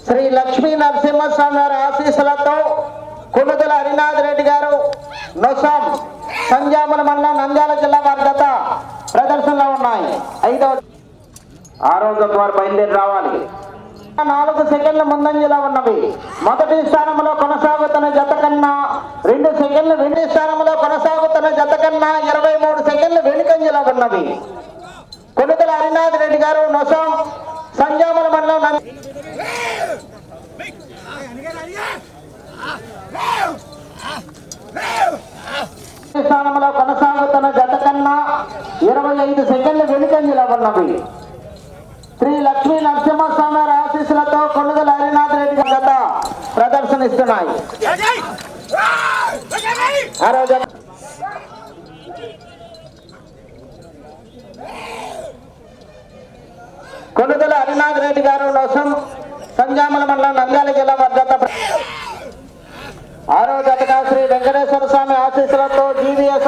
శ్రీ లక్ష్మీ నరసింహస్వామి వారి ఆశీస్సులతో కొనుదల హరినాథ్ రెడ్డి గారు నొసం సంజాముల మండలం నంద్యాల జిల్లా వారి జత ప్రదర్శనలో ఉన్నాయి. 6వ వారు బయలుదేరి రావాలి. 4 సెకండ్ల ముందంజలో ఉన్నవి. మొదటి స్థానంలో కొనసాగుతున్న జత కన్నా 2 సెకండ్లు వెండి స్థానంలో కొనసాగుతున్న జత కన్నా 23 సెకండ్లు వెనుకంజలో ఉన్నవి. కొనుదల హరినాథ్ రెడ్డి గారు నొసం సంజాముల మండలం స్థానంలో కొనసాగుతున్న జత కన్నా 25 సెకండ్లు వెనుకంజలో ఉన్నవి. శ్రీ లక్ష్మీ నరసింహస్వామి ఆశీస్సులతో కొనుగోలు హరినాథ్ రెడ్డి జత ప్రదర్శనిస్తున్నాయి. కొనుగోలు హరినాథ్ రెడ్డి గారు నొసం సంజామల మండలం నంద్యాల జిల్లా జత 6వ జతగా శ్రీ వెంకటేశ్వర స్వామి ఆశీస్సులతో జీవీఎస్ఆర్